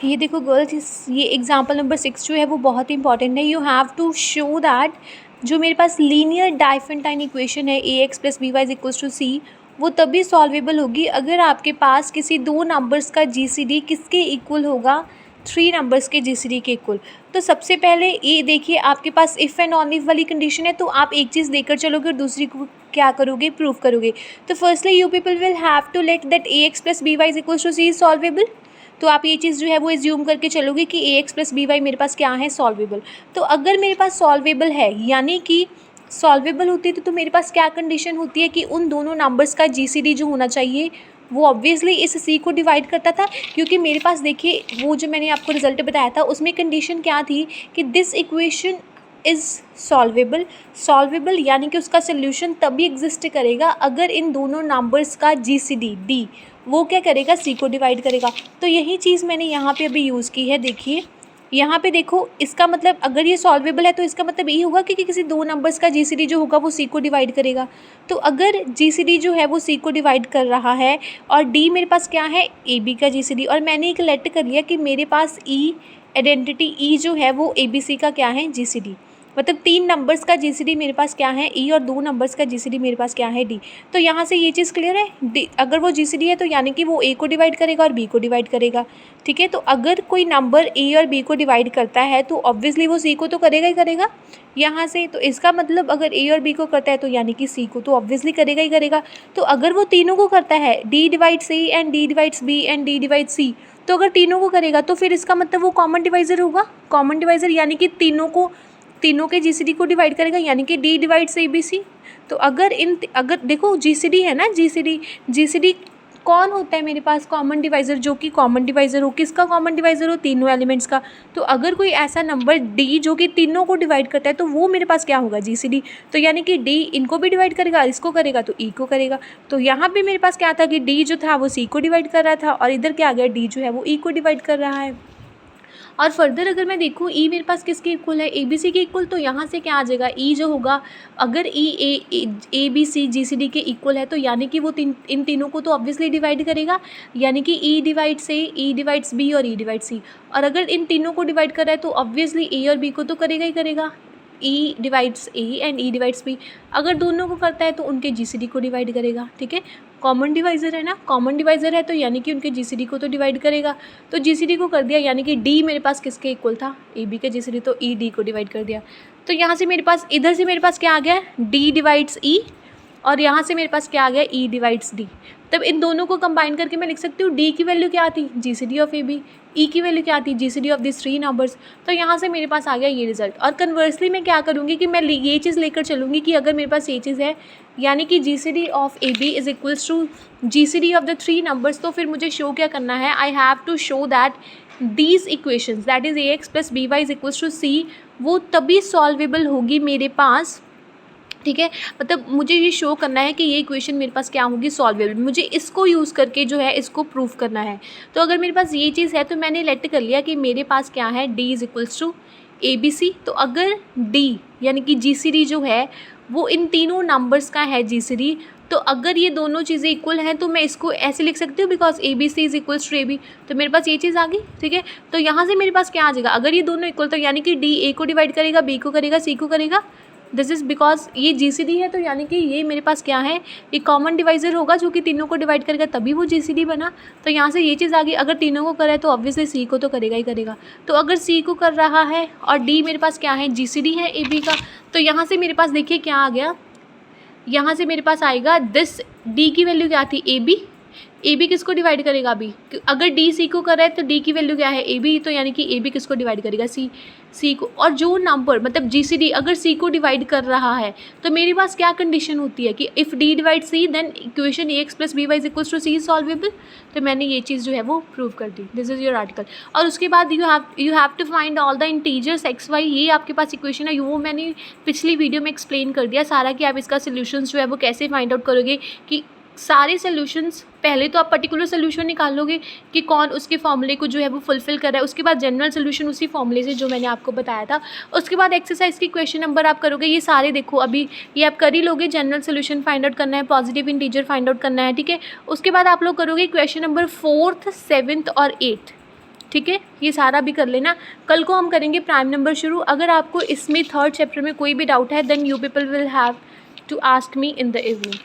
ये देखो गर्ल्स, ये एग्जाम्पल नंबर 6 जो है वो बहुत इंपॉर्टेंट है। You have to show that जो मेरे पास लीनियर डाइफेंटाइन इक्वेशन है ax plus B Y is equals to c, वो तभी सॉल्वेबल होगी अगर आपके पास किसी दो नंबर्स का जीसीडी किसके इक्वल होगा, 3 नंबर्स के जीसीडी के इक्वल। तो सबसे पहले ये देखिए, आपके पास इफ़ एंड ऑन इफ वाली कंडीशन है, तो आप एक चीज़ लेकर चलोगे और दूसरी को क्या करोगे, प्रूव करोगे। तो firstly you people will have to let that ax plus B Y is equals to C is solvable. तो आप ये चीज़ जो है वो एज्यूम करके चलोगे कि ax प्लस बी वाई मेरे पास क्या है, सॉल्वेबल। तो अगर मेरे पास सॉल्वेबल है, यानी कि सॉल्वेबल होती है, तो मेरे पास क्या कंडीशन होती है कि उन दोनों नंबर्स का जीसीडी जो होना चाहिए वो ऑब्वियसली इस सी को डिवाइड करता था। क्योंकि मेरे पास देखिए, वो जो मैंने आपको रिजल्ट बताया था उसमें कंडीशन क्या थी कि this equation is solvable. Solvable यानी कि उसका सोल्यूशन तभी एग्जिस्ट करेगा अगर इन दोनों नंबर्स का जीसीडी डी वो क्या करेगा, सी को डिवाइड करेगा। तो यही चीज़ मैंने यहाँ पे अभी यूज़ की है। देखिए यहाँ पे देखो, इसका मतलब अगर ये सॉल्वेबल है तो इसका मतलब ये होगा कि किसी दो नंबर्स का जीसीडी जो होगा वो सी को डिवाइड करेगा। तो अगर जीसीडी जो है वो सी को डिवाइड कर रहा है और डी मेरे पास क्या है, ए बी का जीसीडी, और मैंने एक लेट कर लिया कि मेरे पास ई आइडेंटिटी ई जो है वो ए बी सी का क्या है, जीसीडी। मतलब 3 नंबर्स का जीसीडी मेरे पास क्या है, ई, और 2 नंबर्स का जीसीडी मेरे पास क्या है, डी। तो यहाँ से ये चीज़ क्लियर है, डी अगर वो जीसीडी है तो यानी कि वो ए को डिवाइड करेगा और बी को डिवाइड करेगा। ठीक है, तो अगर कोई नंबर ए और बी को डिवाइड करता है तो ऑब्वियसली वो सी को तो करेगा ही करेगा यहाँ से। तो इसका मतलब अगर ए और बी को करता है तो यानी कि सी को तो ऑब्वियसली करेगा ही करेगा। तो अगर वो तीनों को करता है, d divides a and d divides b and d divides c, तो अगर तीनों को करेगा तो फिर इसका मतलब वो कॉमन डिवाइज़र होगा। कॉमन डिवाइज़र यानी कि तीनों के जीसीडी को डिवाइड करेगा, यानी कि D divides A B C. तो अगर देखो जीसीडी है ना, जीसीडी कौन होता है मेरे पास, कॉमन डिवाइज़र, जो कि कॉमन डिवाइज़र हो, किसका कॉमन डिवाइज़र हो, तीनों एलिमेंट्स का। तो अगर कोई ऐसा नंबर डी जो कि तीनों को डिवाइड करता है तो वो मेरे पास क्या होगा, जीसीडी। तो यानी कि डी इनको भी डिवाइड करेगा, इसको करेगा तो ई को करेगा। तो यहाँ पे मेरे पास क्या था कि डी जो था वो सी को डिवाइड कर रहा था और इधर क्या आ गया, डी जो है वो ई को डिवाइड कर रहा है। और फर्दर अगर मैं देखूँ ई मेरे पास किसके इक्वल है, ए बी सी के इक्वल, तो यहाँ से क्या आ जाएगा, ई जो होगा, अगर e a B c g c d के इक्वल है तो यानी कि वो इन तीनों को तो ऑब्वियसली डिवाइड करेगा, यानी कि ई डिवाइड्स ए, ई डिवाइड्स बी और ई डिवाइड्स सी। और अगर इन तीनों को डिवाइड कर रहा है तो ऑब्वियसली ए और बी को तो करेगा ही करेगा, e divides a and e divides b. अगर दोनों को करता है तो उनके जीसीडी को डिवाइड करेगा। ठीक है, कॉमन डिवाइज़र है ना, कॉमन डिवाइज़र है तो यानी कि उनके जीसीडी को तो डिवाइड करेगा। तो जीसीडी को कर दिया, यानी कि डी मेरे पास किसके इक्वल था, ए बी के जीसीडी, तो ई डी को डिवाइड कर दिया। तो यहाँ से मेरे पास, इधर से मेरे पास क्या आ गया, डी डिवाइड्स ई, और यहाँ से मेरे पास क्या आ गया, ई डिवाइड्स डी। तब इन दोनों को कंबाइन करके मैं लिख सकती हूँ डी की वैल्यू क्या आती, जीसीडी ऑफ ए बी, ई की वैल्यू क्या आती, जीसीडी ऑफ दिस 3 नंबर्स। तो यहाँ से मेरे पास आ गया ये रिजल्ट। और कन्वर्सली मैं क्या करूँगी कि मैं ये चीज़ लेकर चलूँगी कि अगर मेरे पास ये चीज़ है, यानी कि GCD of a b is equals to GCD of the 3 numbers, तो फिर मुझे शो क्या करना है, I have to show that these equations that is a x plus B Y is equals to c, वो तभी सॉल्वेबल होगी मेरे पास। ठीक है, मतलब मुझे ये शो करना है कि ये इक्वेशन मेरे पास क्या होगी, सॉल्वेबल। मुझे इसको यूज़ करके जो है इसको प्रूफ करना है। तो अगर मेरे पास ये चीज़ है तो मैंने लेट कर लिया कि मेरे पास क्या है, D is equals to A B C. तो अगर डी यानी कि जी सी डी जो है वो इन तीनों नंबर्स का है जी सी डी, तो अगर ये दोनों चीज़ें इक्वल हैं तो मैं इसको ऐसे लिख सकती हूँ, because A B C is equals to A B. तो मेरे पास ये चीज़ आ गई। ठीक है, तो यहाँ से मेरे पास क्या आ जाएगा, अगर ये दोनों इक्वल तो यानी कि डी ए को डिवाइड करेगा, बी को करेगा, सी को करेगा। दिस इज़ बिकॉज ये जीसीडी है, तो यानी कि ये मेरे पास क्या है, ये कॉमन डिवाइज़र होगा जो कि तीनों को डिवाइड करेगा, तभी वो जीसीडी बना। तो यहाँ से ये चीज़ आ गई, अगर तीनों को करे तो ऑब्वियसली सी को तो करेगा ही करेगा। तो अगर सी को कर रहा है और डी मेरे पास क्या है, जीसीडी है ए बी का, तो यहाँ से मेरे पास देखिए क्या आ गया, यहाँ से मेरे पास आएगा दिस डी की वैल्यू क्या थी, ए बी किसको डिवाइड करेगा, बी। अगर डी सी को कर रहा है तो डी की वैल्यू क्या है, ए बी, तो यानी कि ए बी किसको डिवाइड करेगा, सी को। और जो नंबर मतलब जीसीडी अगर सी को डिवाइड कर रहा है तो मेरे पास क्या कंडीशन होती है कि if d divide c then equation a x plus B Y is equals to C is solvable. तो मैंने ये चीज़ जो है वो प्रूव कर दी। This is your article. और उसके बाद you have to find all the integers x y, ये आपके पास इक्वेशन है, वो मैंने पिछली वीडियो में एक्सप्लेन कर दिया सारा कि आप इसका सोल्यूशन जो है वो कैसे फाइंड आउट करोगे। कि सारे सोल्यूशंस, पहले तो आप पर्टिकुलर सोल्यूशन निकालोगे कि कौन उसके फॉर्मूले को जो है वो फुलफिल कर रहा है, उसके बाद जनरल सोल्यूशन उसी फॉर्मूले से जो मैंने आपको बताया था, उसके बाद एक्सरसाइज की क्वेश्चन नंबर आप करोगे। ये सारे देखो अभी ये आप कर ही लोगे, जनरल सोल्यूशन फाइंड आउट करना है, पॉजिटिव इंटीजर फाइंड आउट करना है। ठीक है, उसके बाद आप लोग करोगे क्वेश्चन नंबर 4th 7th और 8th। ठीक है, ये सारा भी कर लेना। कल को हम करेंगे प्राइम नंबर शुरू। अगर आपको इसमें थर्ड चैप्टर में कोई भी डाउट है then you people will have to ask me in the evening.